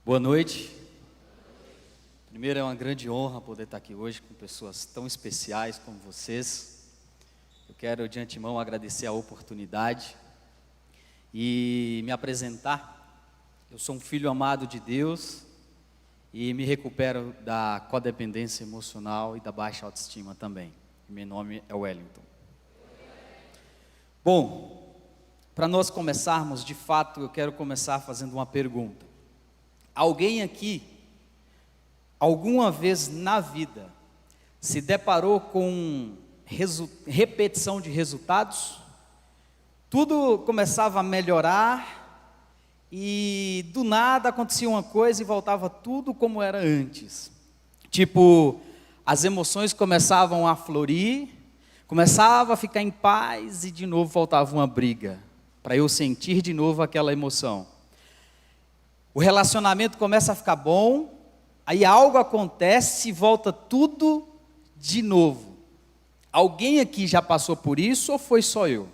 Boa noite. Primeiro, é uma grande honra poder estar aqui hoje com pessoas tão especiais como vocês. Eu quero de antemão agradecer a oportunidade e me apresentar. Eu sou um filho amado de Deus e me recupero da codependência emocional e da baixa autoestima também. Meu nome é Wellington. Bom, para nós começarmos, de fato, eu quero começar fazendo uma pergunta. Alguém aqui, alguma vez na vida, se deparou com repetição de resultados? Tudo começava a melhorar e do nada acontecia uma coisa e voltava tudo como era antes. Tipo, as emoções começavam a florir, começava a ficar em paz e de novo voltava uma briga, para eu sentir de novo aquela emoção. O relacionamento começa a ficar bom, aí algo acontece e volta tudo de novo. Alguém aqui já passou por isso ou foi só eu?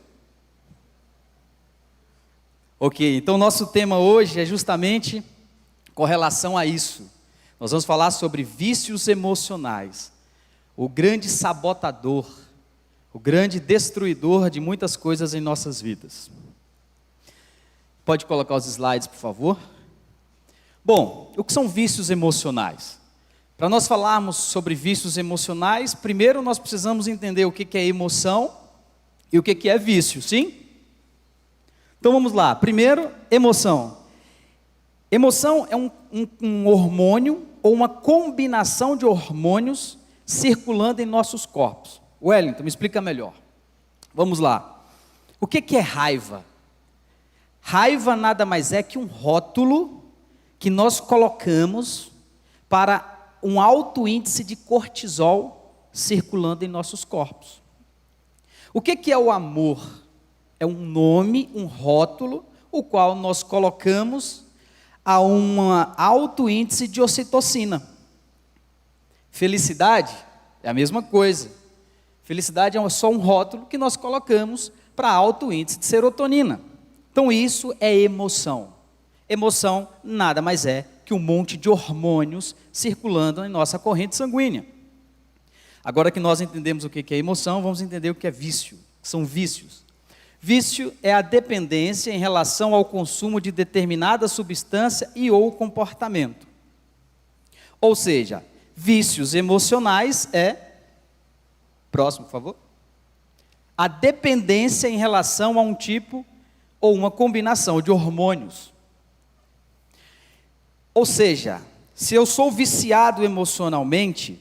Ok, então nosso tema hoje é justamente com relação a isso. Nós vamos falar sobre vícios emocionais, o grande sabotador, o grande destruidor de muitas coisas em nossas vidas. Pode colocar os slides, por favor? Bom, o que são vícios emocionais? Para nós falarmos sobre vícios emocionais, primeiro nós precisamos entender o que é emoção e o que é vício, sim? Então vamos lá, primeiro, emoção. Emoção é um hormônio ou uma combinação de hormônios circulando em nossos corpos. Wellington, me explica melhor. Vamos lá. O que é raiva? Raiva nada mais é que um rótulo que nós colocamos para um alto índice de cortisol circulando em nossos corpos. O que é o amor? É um nome, um rótulo, o qual nós colocamos a um alto índice de ocitocina. Felicidade é a mesma coisa. Felicidade é só um rótulo que nós colocamos para alto índice de serotonina. Então isso é emoção. Emoção nada mais é que um monte de hormônios circulando em nossa corrente sanguínea. Agora que nós entendemos o que é emoção, vamos entender o que é vício. São vícios. Vício é a dependência em relação ao consumo de determinada substância e ou comportamento. Ou seja, vícios emocionais próximo, por favor. A dependência em relação a um tipo ou uma combinação de hormônios. Ou seja, se eu sou viciado emocionalmente,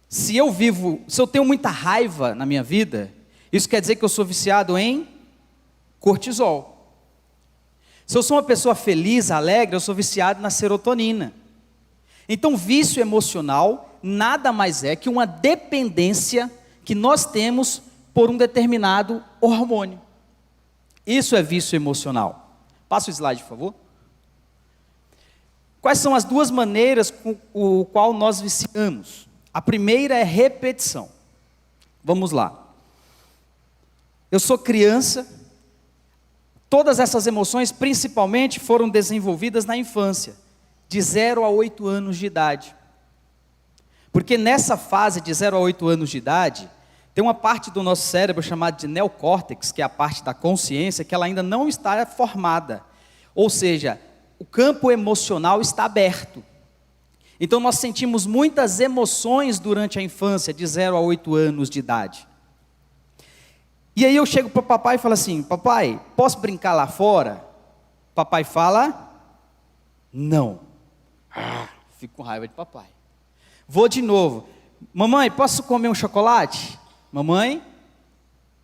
se eu tenho muita raiva na minha vida, isso quer dizer que eu sou viciado em cortisol. Se eu sou uma pessoa feliz, alegre, eu sou viciado na serotonina. Então, vício emocional nada mais é que uma dependência que nós temos por um determinado hormônio. Isso é vício emocional. Passa o slide, por favor. Quais são as duas maneiras com o qual nós viciamos? A primeira é repetição. Vamos lá. Eu sou criança, todas essas emoções principalmente foram desenvolvidas na infância, de 0 a 8 anos de idade. Porque nessa fase de 0 a 8 anos de idade, tem uma parte do nosso cérebro chamada de neocórtex, que é a parte da consciência, que ela ainda não está formada. Ou seja, o campo emocional está aberto. Então nós sentimos muitas emoções durante a infância, de 0 a 8 anos de idade. E aí eu chego para o papai e falo assim: papai, posso brincar lá fora? Papai fala: não. Fico com raiva de papai. Vou de novo: mamãe, posso comer um chocolate? Mamãe?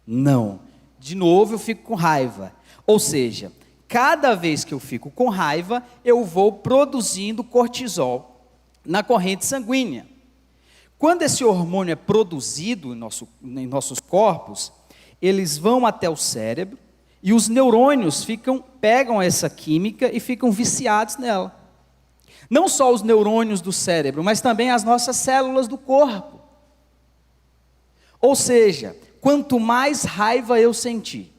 Não. De novo eu fico com raiva. Ou seja, cada vez que eu fico com raiva, eu vou produzindo cortisol na corrente sanguínea. Quando esse hormônio é produzido em nossos corpos, eles vão até o cérebro e os neurônios pegam essa química e ficam viciados nela. Não só os neurônios do cérebro, mas também as nossas células do corpo. Ou seja, quanto mais raiva eu sentir,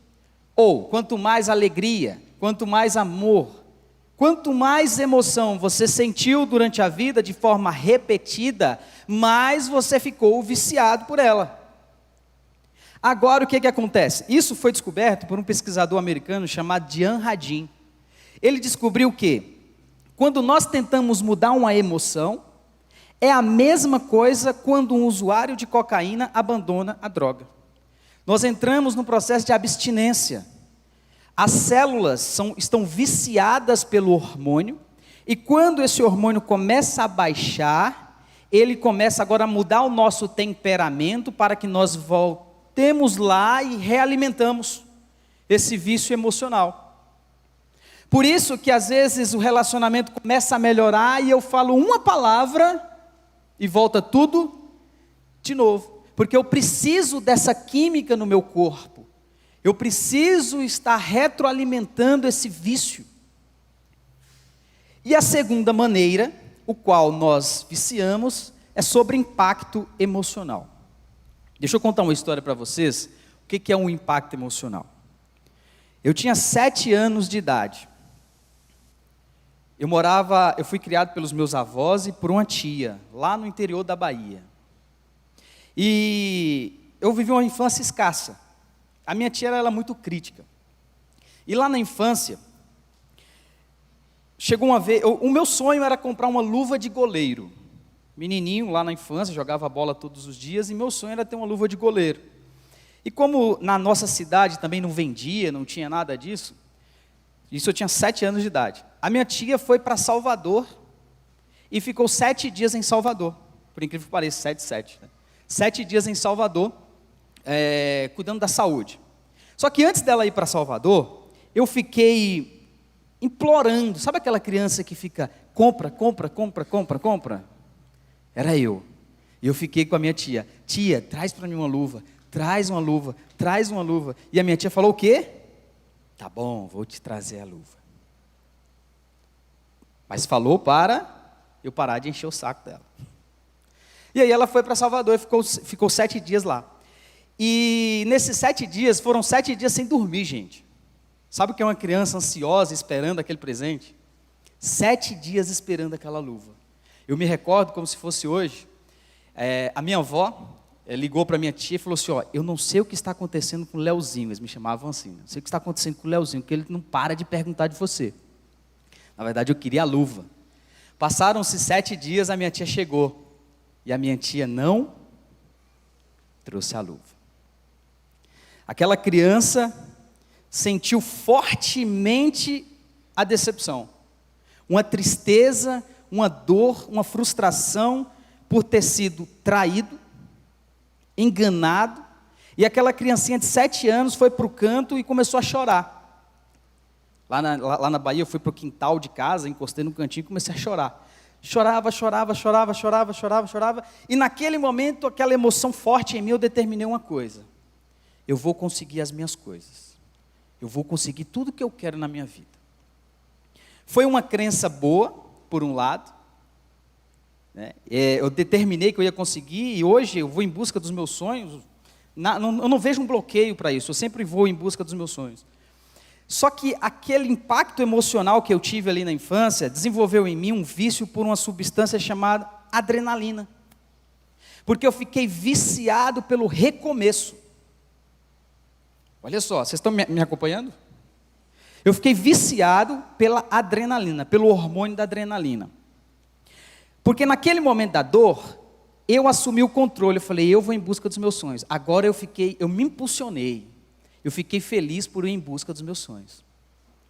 ou quanto mais alegria, quanto mais amor, Quanto mais emoção você sentiu durante a vida de forma repetida, mais você ficou viciado por ela. Agora o que acontece? Isso foi descoberto por um pesquisador americano chamado Diane Radin. Ele descobriu que quando nós tentamos mudar uma emoção, é a mesma coisa quando um usuário de cocaína abandona a droga. Nós entramos num processo de abstinência. As células estão viciadas pelo hormônio, e quando esse hormônio começa a baixar, ele começa agora a mudar o nosso temperamento para que nós voltemos lá e realimentamos esse vício emocional. Por isso que às vezes o relacionamento começa a melhorar e eu falo uma palavra e volta tudo de novo, porque eu preciso dessa química no meu corpo. Eu preciso estar retroalimentando esse vício. E a segunda maneira, o qual nós viciamos, é sobre impacto emocional. Deixa eu contar uma história para vocês, o que é um impacto emocional. Eu tinha 7 anos de idade. Eu fui criado pelos meus avós e por uma tia, lá no interior da Bahia. E eu vivi uma infância escassa. A minha tia era muito crítica. E lá na infância, chegou uma vez, o meu sonho era comprar uma luva de goleiro. Menininho, lá na infância, jogava bola todos os dias, e meu sonho era ter uma luva de goleiro. E como na nossa cidade também não vendia, não tinha nada disso, isso eu tinha 7 anos de idade. A minha tia foi para Salvador, e ficou 7 dias em Salvador. Por incrível que pareça, 7, né? 7 dias em Salvador, cuidando da saúde. Só que antes dela ir para Salvador, eu fiquei implorando. Sabe aquela criança que fica, compra? Era eu. E eu fiquei com a minha tia. Tia, traz para mim uma luva. Traz uma luva. E a minha tia falou o quê? Tá bom, vou te trazer a luva. Mas falou para eu parar de encher o saco dela. E aí ela foi para Salvador e ficou 7 dias lá. E nesses 7 dias, foram 7 dias sem dormir, gente. Sabe o que é uma criança ansiosa esperando aquele presente? 7 dias esperando aquela luva. Eu me recordo como se fosse hoje, a minha avó ligou para minha tia e falou assim, eu não sei o que está acontecendo com o Leozinho, eles me chamavam assim, não sei o que está acontecendo com o Leozinho, porque ele não para de perguntar de você. Na verdade, eu queria a luva. Passaram-se 7 dias, a minha tia chegou, e a minha tia não trouxe a luva. Aquela criança sentiu fortemente a decepção, uma tristeza, uma dor, uma frustração por ter sido traído, enganado, e aquela criancinha de 7 anos foi para o canto e começou a chorar. Lá na Bahia eu fui para o quintal de casa, encostei no cantinho e comecei a chorar. Chorava, e naquele momento, aquela emoção forte em mim, eu determinei uma coisa: eu vou conseguir as minhas coisas, eu vou conseguir tudo que eu quero na minha vida. Foi uma crença boa, por um lado, né? Eu determinei que eu ia conseguir, e hoje eu vou em busca dos meus sonhos. Eu não vejo um bloqueio para isso, eu sempre vou em busca dos meus sonhos. Só que aquele impacto emocional que eu tive ali na infância, desenvolveu em mim um vício por uma substância chamada adrenalina. Porque eu fiquei viciado pelo recomeço. Olha só, vocês estão me acompanhando? Eu fiquei viciado pela adrenalina, pelo hormônio da adrenalina. Porque naquele momento da dor, eu assumi o controle, eu falei, eu vou em busca dos meus sonhos. Agora eu me impulsionei. Eu fiquei feliz por ir em busca dos meus sonhos.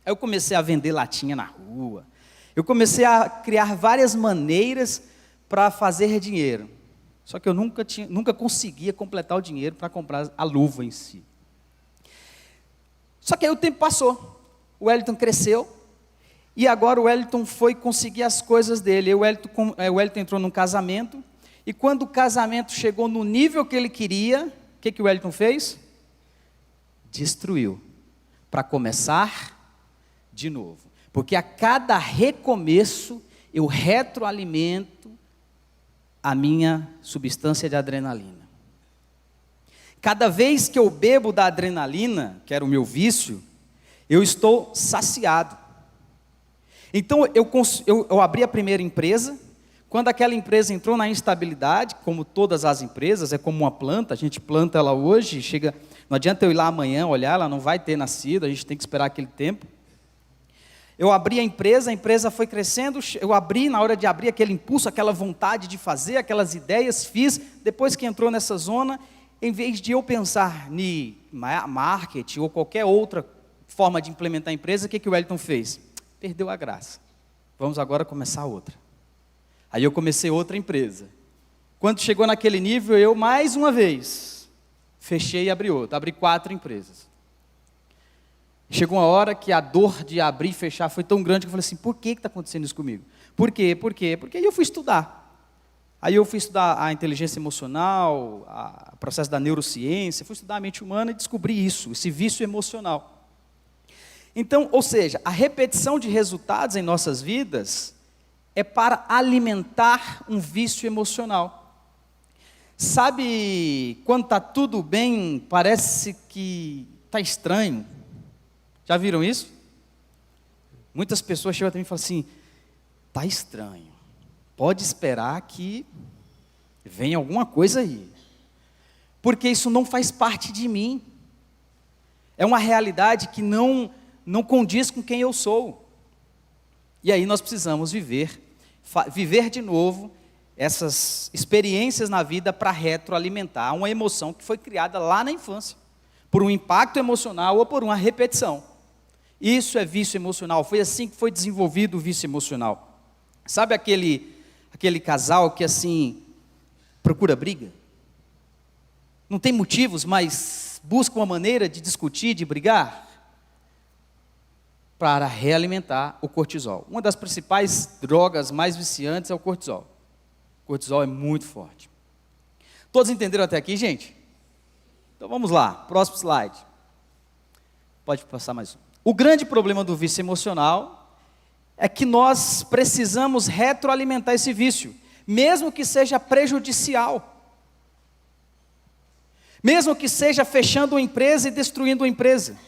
Aí eu comecei a vender latinha na rua. Eu comecei a criar várias maneiras para fazer dinheiro. Só que eu nunca conseguia completar o dinheiro para comprar a luva em si. Só que aí o tempo passou. O Wellington cresceu. E agora o Wellington foi conseguir as coisas dele. O Wellington entrou num casamento. E quando o casamento chegou no nível que ele queria, o que o Wellington fez? Destruiu, para começar de novo. Porque a cada recomeço, eu retroalimento a minha substância de adrenalina. Cada vez que eu bebo da adrenalina, que era o meu vício, eu estou saciado. Então, eu abri a primeira empresa. Quando aquela empresa entrou na instabilidade, como todas as empresas, é como uma planta, a gente planta ela hoje, chega, não adianta eu ir lá amanhã olhar, ela não vai ter nascido, a gente tem que esperar aquele tempo. Eu abri a empresa foi crescendo, eu abri, na hora de abrir, aquele impulso, aquela vontade de fazer, aquelas ideias, fiz. Depois que entrou nessa zona, em vez de eu pensar em marketing ou qualquer outra forma de implementar a empresa, o que o Wellington fez? Perdeu a graça. Vamos agora começar outra. Aí eu comecei outra empresa. Quando chegou naquele nível, eu mais uma vez fechei e abri outra. Abri 4 empresas. Chegou uma hora que a dor de abrir e fechar foi tão grande que eu falei assim, por que está acontecendo isso comigo? Por quê? Porque aí eu fui estudar. Aí eu fui estudar a inteligência emocional, o processo da neurociência, fui estudar a mente humana e descobri isso, esse vício emocional. Então, ou seja, a repetição de resultados em nossas vidas é para alimentar um vício emocional. Sabe, quando está tudo bem, parece que está estranho. Já viram isso? Muitas pessoas chegam até mim e falam assim, está estranho, pode esperar que venha alguma coisa aí. Porque isso não faz parte de mim. É uma realidade que não condiz com quem eu sou. E aí nós precisamos viver de novo essas experiências na vida para retroalimentar uma emoção que foi criada lá na infância, por um impacto emocional ou por uma repetição. Isso é vício emocional, foi assim que foi desenvolvido o vício emocional. Sabe aquele casal que assim, procura briga? Não tem motivos, mas busca uma maneira de discutir, de brigar? Para realimentar o cortisol. Uma das principais drogas mais viciantes é o cortisol. O cortisol é muito forte. Todos entenderam até aqui, gente? Então vamos lá, próximo slide. Pode passar mais um. O grande problema do vício emocional é que nós precisamos retroalimentar esse vício, mesmo que seja prejudicial. Mesmo que seja fechando uma empresa e destruindo uma empresa.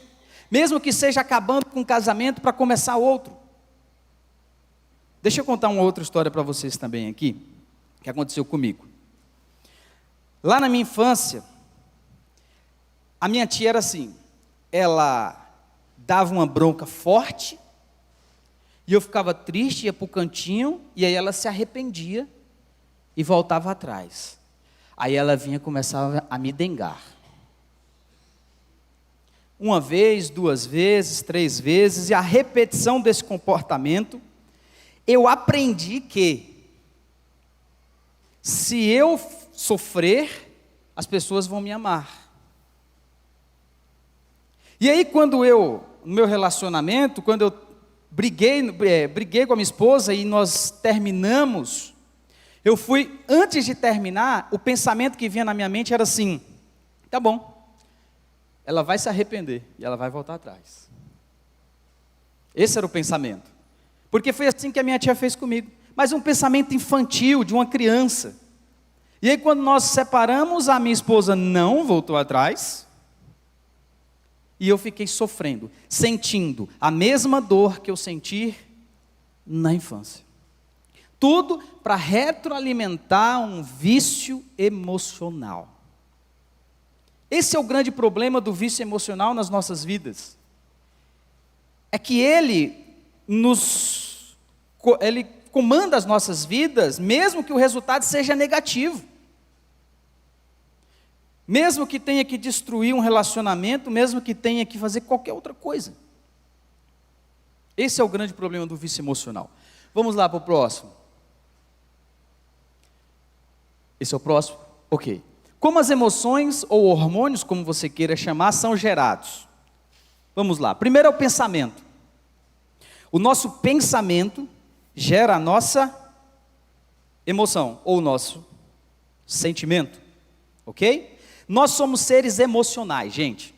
Mesmo que seja acabando com um casamento para começar outro. Deixa eu contar uma outra história para vocês também aqui, que aconteceu comigo. Lá na minha infância, a minha tia era assim, ela dava uma bronca forte, e eu ficava triste, ia para o cantinho, e aí ela se arrependia, e voltava atrás. Aí ela vinha e começava a me dengar. Uma vez, 2 vezes, 3 vezes, e a repetição desse comportamento, eu aprendi que, se eu sofrer, as pessoas vão me amar. E aí no meu relacionamento, quando eu briguei com a minha esposa e nós terminamos, antes de terminar, o pensamento que vinha na minha mente era assim, tá bom, ela vai se arrepender e ela vai voltar atrás. Esse era o pensamento. Porque foi assim que a minha tia fez comigo. Mas um pensamento infantil, de uma criança. E aí quando nós separamos, a minha esposa não voltou atrás. E eu fiquei sofrendo, sentindo a mesma dor que eu senti na infância. Tudo para retroalimentar um vício emocional. Esse é o grande problema do vício emocional nas nossas vidas. É que ele comanda as nossas vidas, mesmo que o resultado seja negativo. Mesmo que tenha que destruir um relacionamento, mesmo que tenha que fazer qualquer outra coisa. Esse é o grande problema do vício emocional. Vamos lá para o próximo. Esse é o próximo? Ok. Como as emoções ou hormônios, como você queira chamar, são gerados? Vamos lá. Primeiro é o pensamento. O nosso pensamento gera a nossa emoção, ou o nosso sentimento. Ok? Nós somos seres emocionais, gente.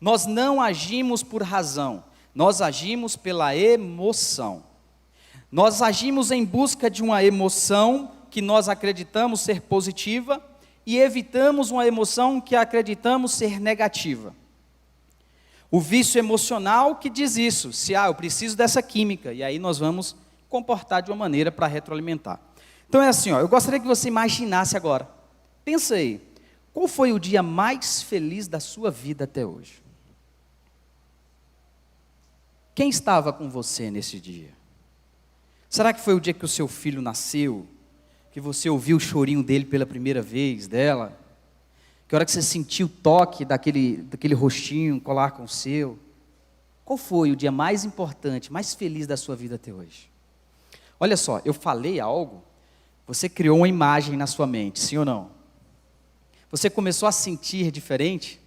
Nós não agimos por razão, nós agimos pela emoção. Nós agimos em busca de uma emoção que nós acreditamos ser positiva e evitamos uma emoção que acreditamos ser negativa. O vício emocional que diz isso, se eu preciso dessa química, e aí nós vamos comportar de uma maneira para retroalimentar. Então é assim, eu gostaria que você imaginasse agora, pensa aí, qual foi o dia mais feliz da sua vida até hoje? Quem estava com você nesse dia? Será que foi o dia que o seu filho nasceu? Que você ouviu o chorinho dele pela primeira vez, dela? Que hora que você sentiu o toque daquele rostinho colar com o seu? Qual foi o dia mais importante, mais feliz da sua vida até hoje? Olha só, eu falei algo, você criou uma imagem na sua mente, sim ou não? Você começou a sentir diferente?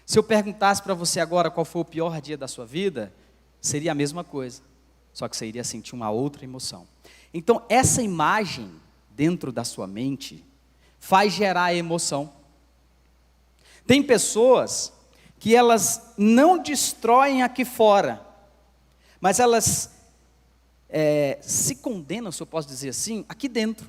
Se eu perguntasse para você agora qual foi o pior dia da sua vida, seria a mesma coisa, só que você iria sentir uma outra emoção. Então, essa imagem dentro da sua mente faz gerar emoção. Tem pessoas que elas não destroem aqui fora, mas elas se condenam, se eu posso dizer assim, aqui dentro.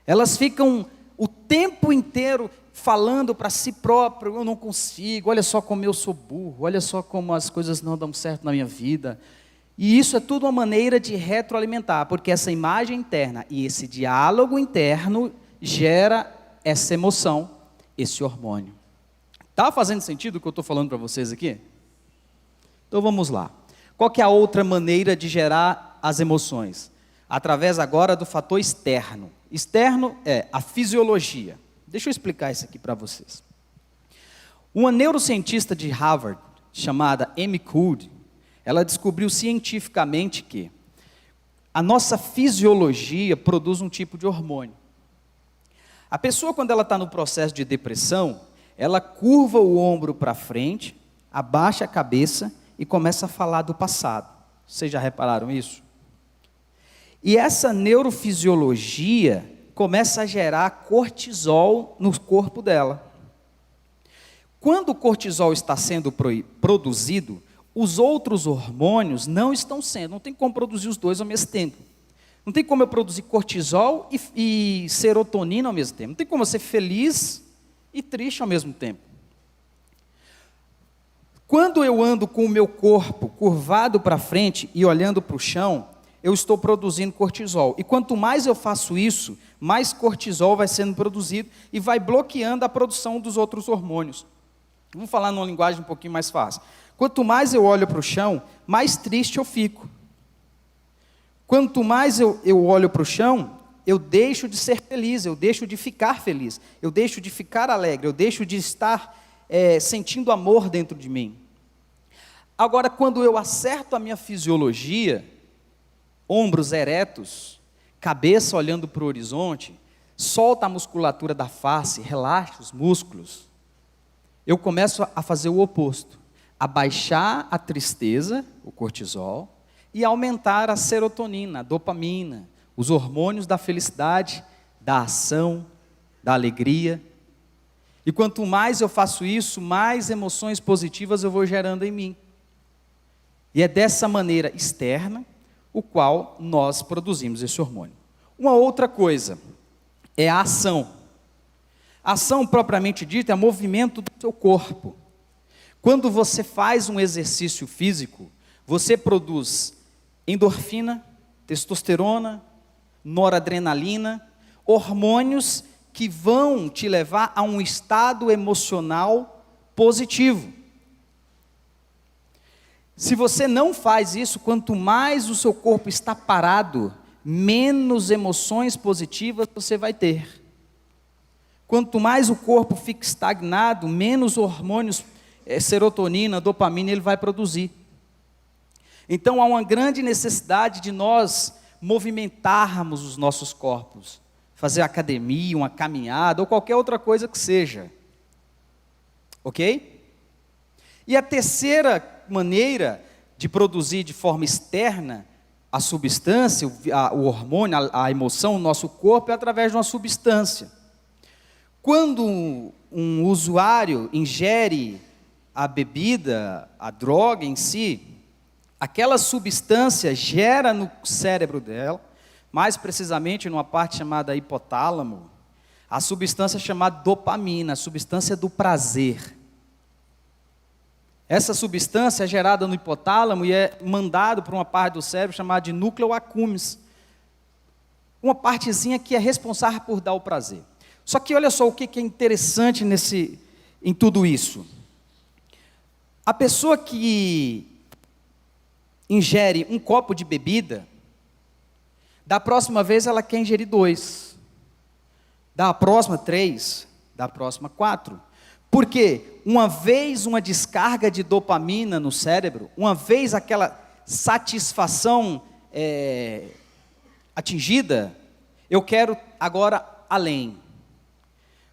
Elas ficam o tempo inteiro falando para si próprio, eu não consigo, olha só como eu sou burro, olha só como as coisas não dão certo na minha vida. E isso é tudo uma maneira de retroalimentar, porque essa imagem interna e esse diálogo interno gera essa emoção, esse hormônio. Está fazendo sentido o que eu estou falando para vocês aqui? Então vamos lá. Qual que é a outra maneira de gerar as emoções? Através agora do fator externo. Externo é a fisiologia. Deixa eu explicar isso aqui para vocês. Uma neurocientista de Harvard, chamada Amy Cuddy, ela descobriu cientificamente que a nossa fisiologia produz um tipo de hormônio. A pessoa, quando ela está no processo de depressão, ela curva o ombro para frente, abaixa a cabeça e começa a falar do passado. Vocês já repararam isso? E essa neurofisiologia começa a gerar cortisol no corpo dela. Quando o cortisol está sendo produzido, os outros hormônios não estão sendo, não tem como produzir os dois ao mesmo tempo. Não tem como eu produzir cortisol e serotonina ao mesmo tempo. Não tem como eu ser feliz e triste ao mesmo tempo. Quando eu ando com o meu corpo curvado para frente e olhando para o chão, eu estou produzindo cortisol. E quanto mais eu faço isso, mais cortisol vai sendo produzido e vai bloqueando a produção dos outros hormônios. Vamos falar numa linguagem um pouquinho mais fácil. Quanto mais eu olho para o chão, mais triste eu fico. Quanto mais eu olho para o chão, eu deixo de ser feliz, eu deixo de ficar feliz, eu deixo de ficar alegre, eu deixo de estar sentindo amor dentro de mim. Agora, quando eu acerto a minha fisiologia, ombros eretos, cabeça olhando para o horizonte, solta a musculatura da face, relaxa os músculos, eu começo a fazer o oposto, a baixar a tristeza, o cortisol, e aumentar a serotonina, a dopamina, os hormônios da felicidade, da ação, da alegria. E quanto mais eu faço isso, mais emoções positivas eu vou gerando em mim. E é dessa maneira externa o qual nós produzimos esse hormônio. Uma outra coisa é a ação. A ação propriamente dita é o movimento do seu corpo. Quando você faz um exercício físico, você produz endorfina, testosterona, noradrenalina, hormônios que vão te levar a um estado emocional positivo. Se você não faz isso, quanto mais o seu corpo está parado, menos emoções positivas você vai ter. Quanto mais o corpo fica estagnado, menos hormônios, serotonina, dopamina ele vai produzir. Então há uma grande necessidade de nós movimentarmos os nossos corpos, fazer academia, uma caminhada ou qualquer outra coisa que seja. Ok? E a terceira maneira de produzir de forma externa a substância, o hormônio, a emoção, no nosso corpo é através de uma substância. Quando um usuário ingere a bebida, a droga em si, aquela substância gera no cérebro dela, mais precisamente numa parte chamada hipotálamo, a substância chamada dopamina, a substância do prazer. Essa substância é gerada no hipotálamo e é mandado para uma parte do cérebro chamada de núcleo accumbens. Uma partezinha que é responsável por dar o prazer. Só que olha só o que é interessante em tudo isso. A pessoa que ingere um copo de bebida, da próxima vez ela quer ingerir 2. Da próxima 3, da próxima 4. Porque uma vez uma descarga de dopamina no cérebro, uma vez aquela satisfação atingida, eu quero agora além.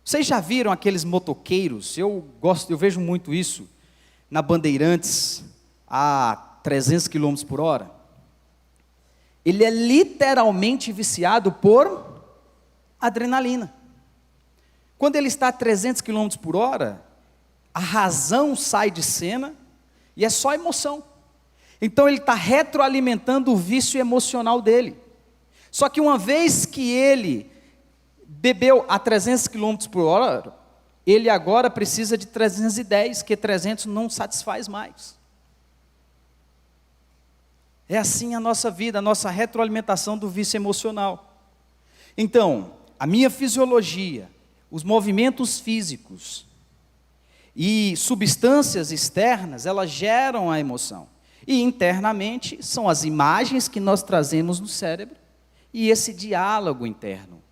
Vocês já viram aqueles motoqueiros? Eu vejo muito isso na Bandeirantes a 300 km por hora. Ele é literalmente viciado por adrenalina. Quando ele está a 300 km por hora, a razão sai de cena e é só emoção. Então ele está retroalimentando o vício emocional dele. Só que uma vez que ele bebeu a 300 km por hora, ele agora precisa de 310, que 300 não satisfaz mais. É assim a nossa vida, a nossa retroalimentação do vício emocional. Então, a minha fisiologia, os movimentos físicos e substâncias externas, elas geram a emoção. E internamente são as imagens que nós trazemos no cérebro e esse diálogo interno.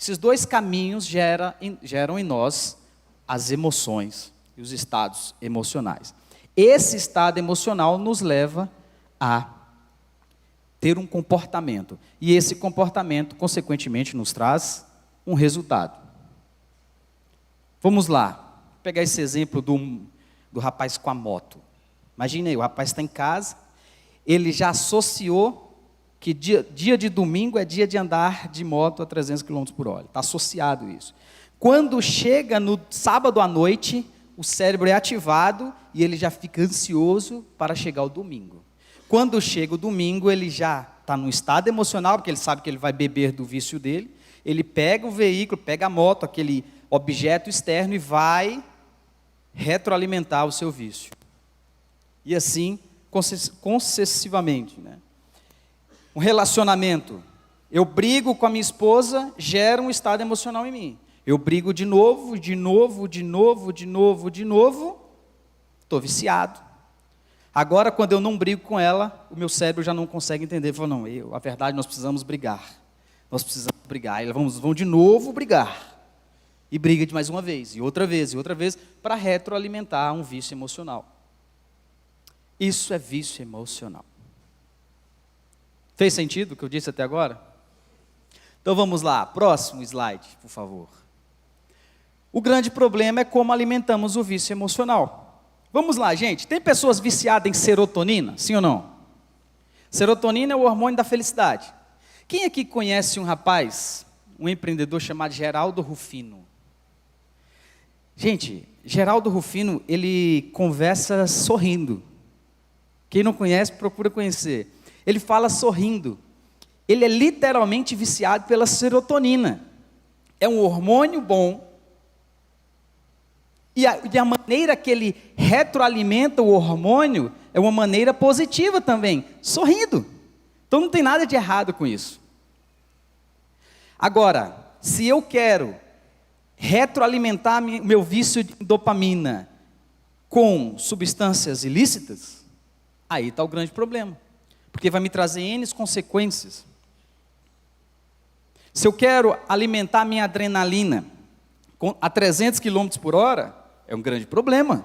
Esses dois caminhos geram em nós as emoções e os estados emocionais. Esse estado emocional nos leva a ter um comportamento. E esse comportamento, consequentemente, nos traz um resultado. Vamos lá. Vou pegar esse exemplo do rapaz com a moto. Imagine aí, o rapaz está em casa, ele já associou que dia de domingo é dia de andar de moto a 300 km por hora. Está associado isso. Quando chega no sábado à noite, o cérebro é ativado e ele já fica ansioso para chegar o domingo. Quando chega o domingo, ele já está num estado emocional, porque ele sabe que ele vai beber do vício dele. Ele pega o veículo, pega a moto, aquele objeto externo e vai retroalimentar o seu vício. E assim, concessivamente, né? Um relacionamento. Eu brigo com a minha esposa, gera um estado emocional em mim. Eu brigo de novo, estou viciado. Agora, quando eu não brigo com ela, o meu cérebro já não consegue entender. Ele fala, não, a verdade, nós precisamos brigar. Nós precisamos brigar. E vamos de novo brigar. E briga de mais uma vez, e outra vez, para retroalimentar um vício emocional. Isso é vício emocional. Fez sentido o que eu disse até agora? Então vamos lá, próximo slide, por favor. O grande problema é como alimentamos o vício emocional. Vamos lá, gente. Tem pessoas viciadas em serotonina? Sim ou não? Serotonina é o hormônio da felicidade. Quem aqui conhece um rapaz, um empreendedor chamado Geraldo Rufino? Gente, Geraldo Rufino, ele conversa sorrindo. Quem não conhece, procura conhecer. Ele fala sorrindo. Ele é literalmente viciado pela serotonina. É um hormônio bom. E a maneira que ele retroalimenta o hormônio é uma maneira positiva também, sorrindo. Então não tem nada de errado com isso. Agora, se eu quero retroalimentar meu vício de dopamina com substâncias ilícitas, aí está o grande problema. Porque vai me trazer N consequências. Se eu quero alimentar minha adrenalina a 300 km por hora, é um grande problema.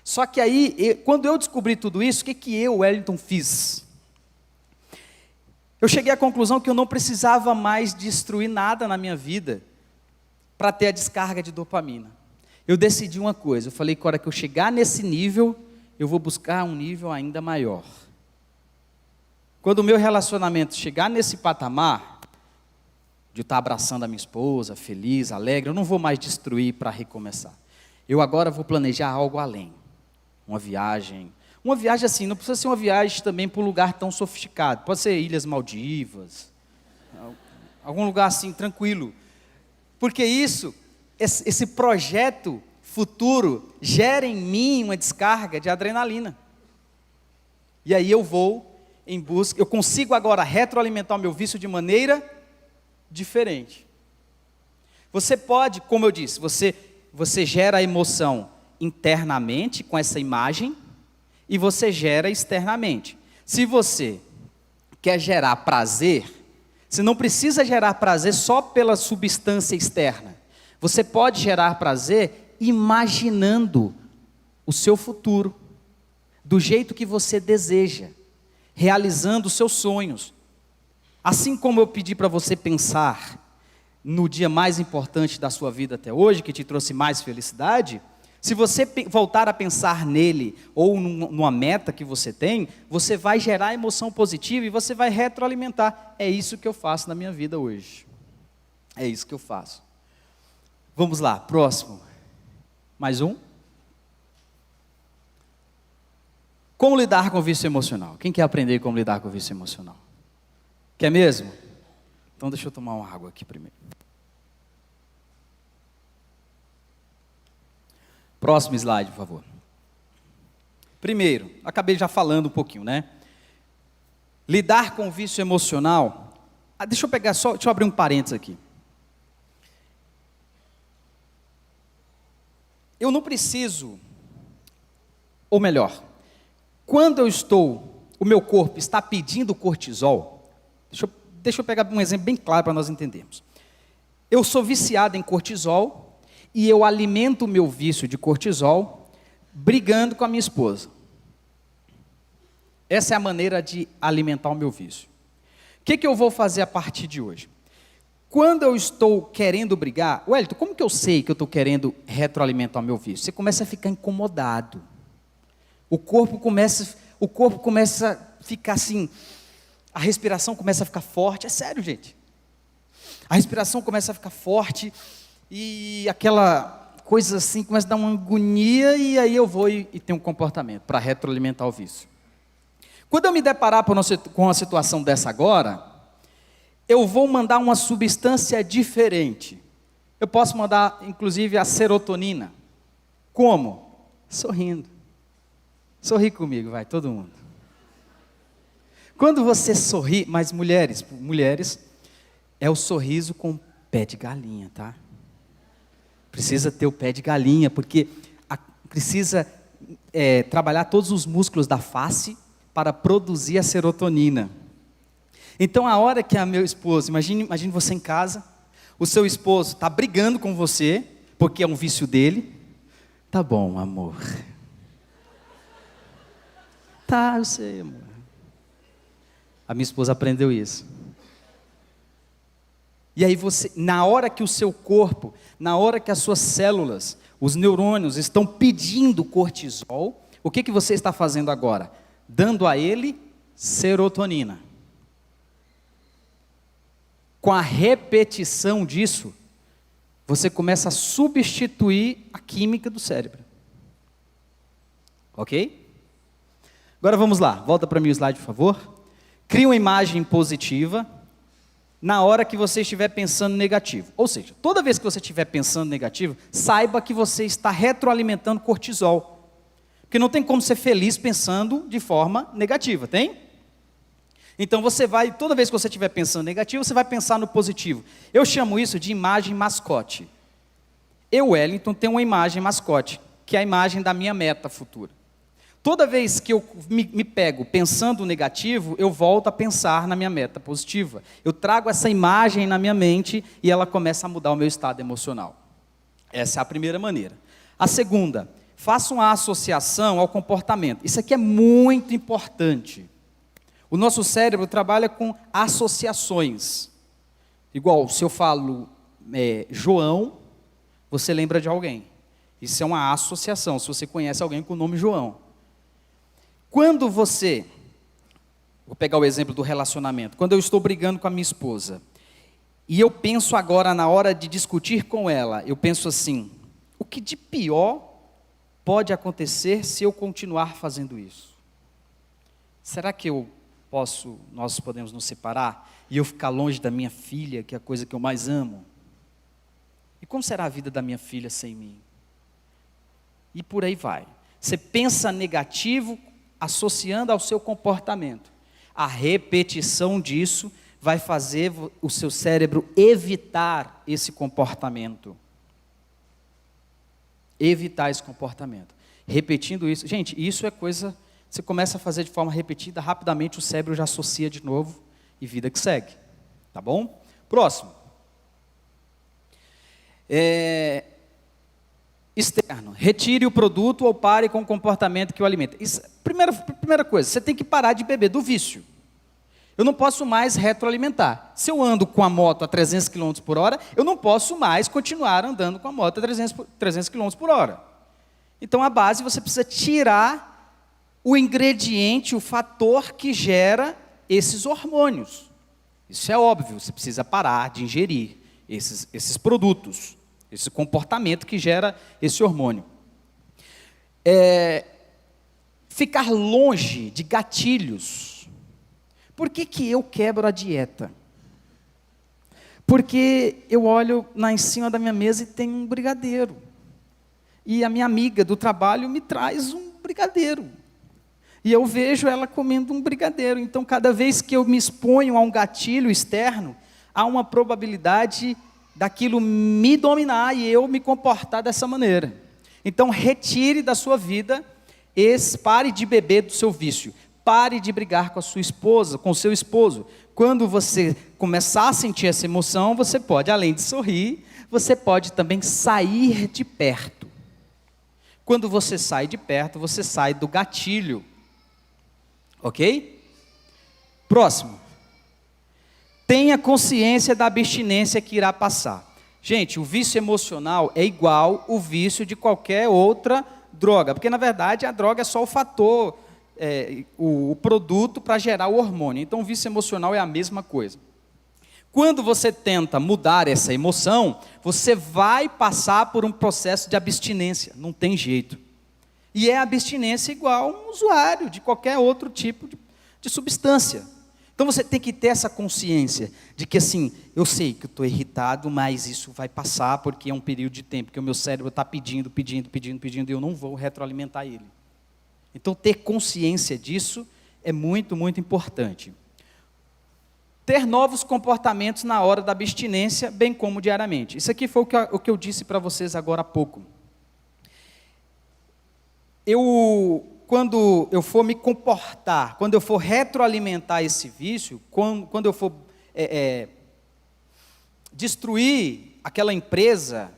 Só que aí, quando eu descobri tudo isso, o que eu, Wellington, fiz? Eu cheguei à conclusão que eu não precisava mais destruir nada na minha vida para ter a descarga de dopamina. Eu decidi uma coisa, eu falei que a hora que eu chegar nesse nível, eu vou buscar um nível ainda maior. Quando o meu relacionamento chegar nesse patamar, de eu estar abraçando a minha esposa, feliz, alegre, eu não vou mais destruir para recomeçar. Eu agora vou planejar algo além. Uma viagem assim, não precisa ser uma viagem também para um lugar tão sofisticado. Pode ser Ilhas Maldivas, algum lugar assim, tranquilo. Porque esse projeto futuro gera em mim uma descarga de adrenalina. E aí eu vou em busca, eu consigo agora retroalimentar o meu vício de maneira diferente. Você pode, como eu disse, você gera a emoção internamente com essa imagem e você gera externamente. Se você quer gerar prazer, você não precisa gerar prazer só pela substância externa. Você pode gerar prazer imaginando o seu futuro, do jeito que você deseja, realizando os seus sonhos. Assim como eu pedi para você pensar no dia mais importante da sua vida até hoje, que te trouxe mais felicidade, se você voltar a pensar nele, ou numa meta que você tem, você vai gerar emoção positiva e você vai retroalimentar. É isso que eu faço na minha vida hoje. É isso que eu faço. Vamos lá, próximo. Mais um. Como lidar com o vício emocional? Quem quer aprender como lidar com o vício emocional? Quer mesmo? Então deixa eu tomar uma água aqui primeiro. Próximo slide, por favor. Primeiro, acabei já falando um pouquinho, né? Lidar com o vício emocional. Deixa eu abrir um parênteses aqui. Eu não preciso, ou melhor, quando o meu corpo está pedindo cortisol, deixa eu pegar um exemplo bem claro para nós entendermos. Eu sou viciado em cortisol e eu alimento o meu vício de cortisol brigando com a minha esposa. Essa é a maneira de alimentar o meu vício. O que eu vou fazer a partir de hoje? Quando eu estou querendo brigar, Wellington, como que eu sei que eu estou querendo retroalimentar o meu vício? Você começa a ficar incomodado. O corpo começa a ficar assim, a respiração começa a ficar forte, é sério, gente. A respiração começa a ficar forte e aquela coisa assim começa a dar uma agonia e aí eu vou e tenho um comportamento para retroalimentar o vício. Quando eu me deparar com uma situação dessa agora, eu vou mandar uma substância diferente. Eu posso mandar, inclusive, a serotonina. Como? Sorrindo. Sorri comigo, vai, todo mundo. Quando você sorri, mas mulheres, é o sorriso com pé de galinha, tá? Precisa ter o pé de galinha, porque precisa trabalhar todos os músculos da face para produzir a serotonina. Então, a hora que a meu esposo, imagine você em casa, o seu esposo está brigando com você, porque é um vício dele. Tá bom, amor. Tá, eu sei, amor. A minha esposa aprendeu isso. E aí na hora que o seu corpo, na hora que as suas células, os neurônios estão pedindo cortisol, o que você está fazendo agora? Dando a ele serotonina. Com a repetição disso, você começa a substituir a química do cérebro. Ok? Agora vamos lá, volta para mim o slide, por favor. Crie uma imagem positiva na hora que você estiver pensando negativo. Ou seja, toda vez que você estiver pensando negativo, saiba que você está retroalimentando cortisol. Porque não tem como ser feliz pensando de forma negativa, tem? Então toda vez que você estiver pensando negativo, você vai pensar no positivo. Eu chamo isso de imagem mascote. Eu, Wellington, tenho uma imagem mascote, que é a imagem da minha meta futura. Toda vez que eu me pego pensando negativo, eu volto a pensar na minha meta positiva. Eu trago essa imagem na minha mente e ela começa a mudar o meu estado emocional. Essa é a primeira maneira. A segunda, faça uma associação ao comportamento. Isso aqui é muito importante. O nosso cérebro trabalha com associações. Igual, se eu falo João, você lembra de alguém. Isso é uma associação, se você conhece alguém com o nome João. Quando vou pegar o exemplo do relacionamento, quando eu estou brigando com a minha esposa, e eu penso agora na hora de discutir com ela, eu penso assim, o que de pior pode acontecer se eu continuar fazendo isso? Será que nós podemos nos separar e eu ficar longe da minha filha, que é a coisa que eu mais amo? E como será a vida da minha filha sem mim? e por aí vai. Você pensa negativo associando ao seu comportamento. A repetição disso vai fazer o seu cérebro evitar esse comportamento. Evitar esse comportamento. Repetindo isso. Gente, isso é coisa... Você começa a fazer de forma repetida, rapidamente o cérebro já associa de novo e vida que segue. Tá bom? Próximo. Externo. Retire o produto ou pare com o comportamento que o alimenta. Isso, primeira coisa, você tem que parar de beber do vício. Eu não posso mais retroalimentar. Se eu ando com a moto a 300 km por hora, eu não posso mais continuar andando com a moto a 300 km por hora. Então, a base, você precisa tirar o ingrediente, o fator que gera esses hormônios. Isso é óbvio, você precisa parar de ingerir esses produtos, esse comportamento que gera esse hormônio. Ficar longe de gatilhos. Por que eu quebro a dieta? Porque eu olho lá em cima da minha mesa e tem um brigadeiro. E a minha amiga do trabalho me traz um brigadeiro. E eu vejo ela comendo um brigadeiro. Então, cada vez que eu me exponho a um gatilho externo, há uma probabilidade daquilo me dominar e eu me comportar dessa maneira. Então, retire da sua vida, pare de beber do seu vício. Pare de brigar com a sua esposa, com o seu esposo. Quando você começar a sentir essa emoção, você pode, além de sorrir, você pode também sair de perto. Quando você sai de perto, você sai do gatilho. Ok? Próximo. Tenha consciência da abstinência que irá passar. Gente, o vício emocional é igual o vício de qualquer outra droga. Porque, na verdade, a droga é só o fator, o produto para gerar o hormônio. Então, o vício emocional é a mesma coisa. Quando você tenta mudar essa emoção, você vai passar por um processo de abstinência. Não tem jeito. E é abstinência igual a um usuário de qualquer outro tipo de substância. Então você tem que ter essa consciência de que assim, eu sei que eu estou irritado, mas isso vai passar porque é um período de tempo que o meu cérebro está pedindo, e eu não vou retroalimentar ele. Então ter consciência disso é muito, muito importante. Ter novos comportamentos na hora da abstinência, bem como diariamente. Isso aqui foi o que eu disse para vocês agora há pouco. Quando eu for me comportar, quando eu for retroalimentar esse vício, quando eu for destruir aquela empresa,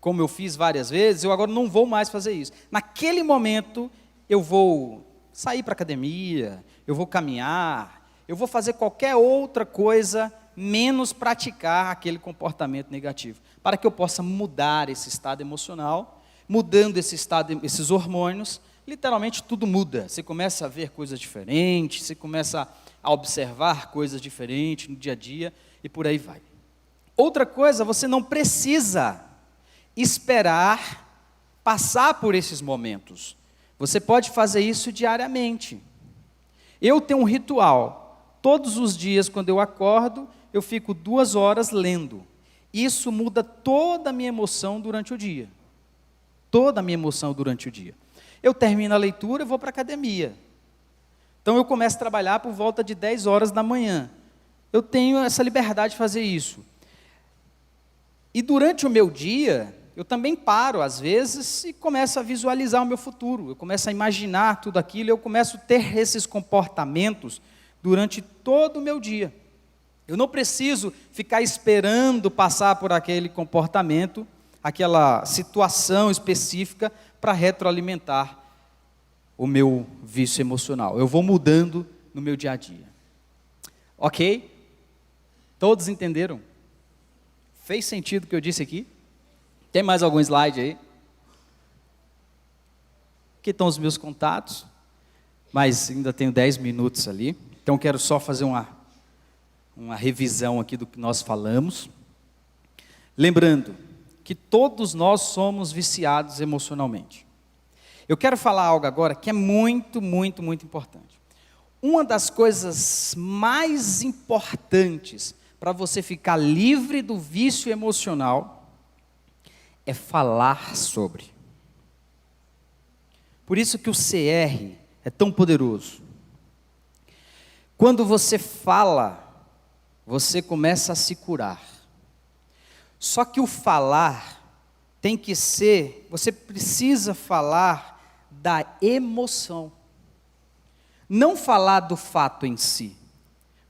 como eu fiz várias vezes, eu agora não vou mais fazer isso. Naquele momento, eu vou sair para a academia, eu vou caminhar, eu vou fazer qualquer outra coisa, menos praticar aquele comportamento negativo, para que eu possa mudar esse estado emocional. Mudando esse estado, esses hormônios, literalmente tudo muda. Você começa a ver coisas diferentes, você começa a observar coisas diferentes no dia a dia e por aí vai. Outra coisa, você não precisa esperar passar por esses momentos. Você pode fazer isso diariamente. Eu tenho um ritual. Todos os dias, quando eu acordo, eu fico 2 horas lendo. Isso muda toda a minha emoção durante o dia. Toda a minha emoção durante o dia. Eu termino a leitura e vou para a academia. Então eu começo a trabalhar por volta de 10 horas da manhã. Eu tenho essa liberdade de fazer isso. E durante o meu dia, eu também paro às vezes e começo a visualizar o meu futuro. Eu começo a imaginar tudo aquilo, eu começo a ter esses comportamentos durante todo o meu dia. Eu não preciso ficar esperando passar por aquele comportamento, aquela situação específica para retroalimentar o meu vício emocional. Eu vou mudando no meu dia a dia. Ok? Todos entenderam? Fez sentido o que eu disse aqui? Tem mais algum slide aí? Aqui estão os meus contatos, mas ainda tenho 10 minutos ali. Então quero só fazer uma revisão aqui do que nós falamos. Lembrando que todos nós somos viciados emocionalmente. Eu quero falar algo agora que é muito, muito, muito importante. Uma das coisas mais importantes para você ficar livre do vício emocional é falar sobre. Por isso que o CR é tão poderoso. Quando você fala, você começa a se curar. Só que o falar tem que ser, você precisa falar da emoção. Não falar do fato em si.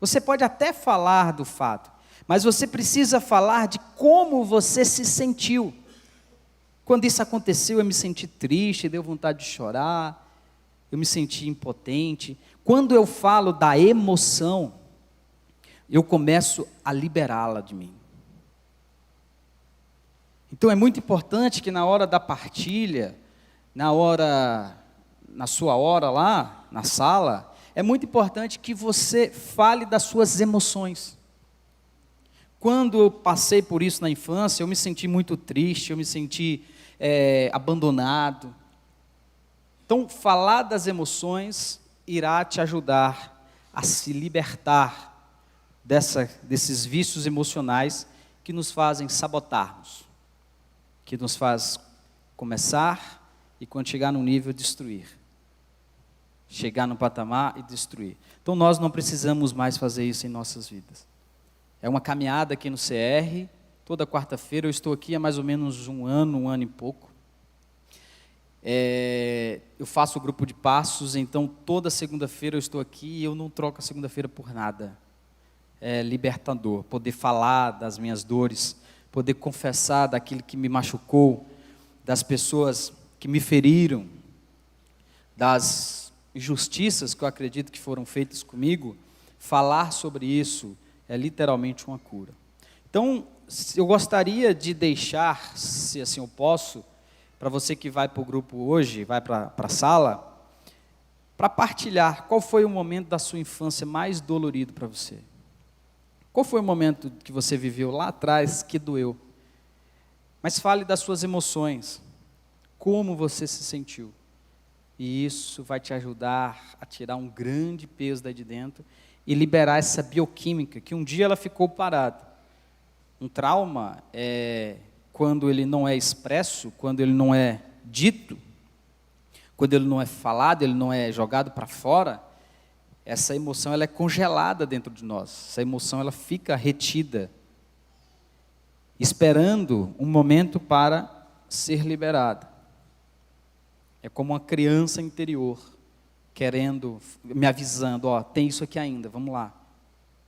Você pode até falar do fato, mas você precisa falar de como você se sentiu. Quando isso aconteceu, eu me senti triste, deu vontade de chorar, eu me senti impotente. Quando eu falo da emoção, eu começo a liberá-la de mim. Então é muito importante que na hora da partilha, na sua hora lá, na sala, é muito importante que você fale das suas emoções. Quando eu passei por isso na infância, eu me senti muito triste, eu me senti abandonado. Então, falar das emoções irá te ajudar a se libertar desses vícios emocionais que nos fazem sabotarmos, que nos faz começar e quando chegar no nível destruir, chegar no patamar e destruir. Então nós não precisamos mais fazer isso em nossas vidas. É uma caminhada aqui no CR, toda quarta-feira eu estou aqui há mais ou menos um ano e pouco. Eu faço o grupo de passos, então toda segunda-feira eu estou aqui e eu não troco a segunda-feira por nada. É libertador, poder falar das minhas dores, poder confessar daquilo que me machucou, das pessoas que me feriram, das injustiças que eu acredito que foram feitas comigo. Falar sobre isso é literalmente uma cura. Então, eu gostaria de deixar, se assim eu posso, para você que vai para o grupo hoje, vai para a sala, para partilhar qual foi o momento da sua infância mais dolorido para você. Qual foi o momento que você viveu lá atrás que doeu? Mas fale das suas emoções, como você se sentiu. E isso vai te ajudar a tirar um grande peso daí de dentro e liberar essa bioquímica, que um dia ela ficou parada. Um trauma quando ele não é expresso, quando ele não é dito, quando ele não é falado, ele não é jogado para fora, essa emoção ela é congelada dentro de nós. Essa emoção ela fica retida, esperando um momento para ser liberada. É como uma criança interior, querendo, me avisando, tem isso aqui ainda, vamos lá.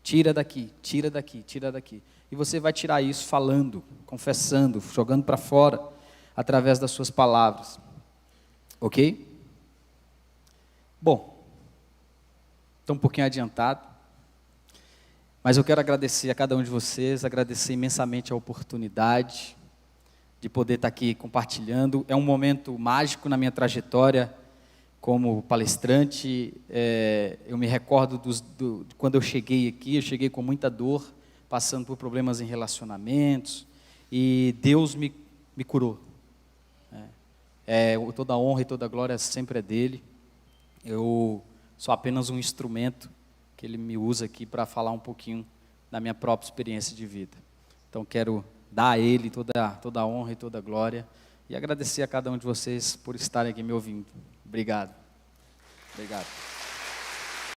Tira daqui, tira daqui, tira daqui. E você vai tirar isso falando, confessando, jogando para fora, através das suas palavras. Ok? Bom, estou um pouquinho adiantado, mas eu quero agradecer a cada um de vocês, agradecer imensamente a oportunidade de poder estar aqui compartilhando. É um momento mágico na minha trajetória como palestrante. Eu me recordo de quando eu cheguei aqui, eu cheguei com muita dor, passando por problemas em relacionamentos, e Deus me curou. Toda a honra e toda a glória sempre é dele. Eu sou apenas um instrumento que ele me usa aqui para falar um pouquinho da minha própria experiência de vida. Então quero dar a ele toda a honra e toda a glória e agradecer a cada um de vocês por estarem aqui me ouvindo. Obrigado. Obrigado.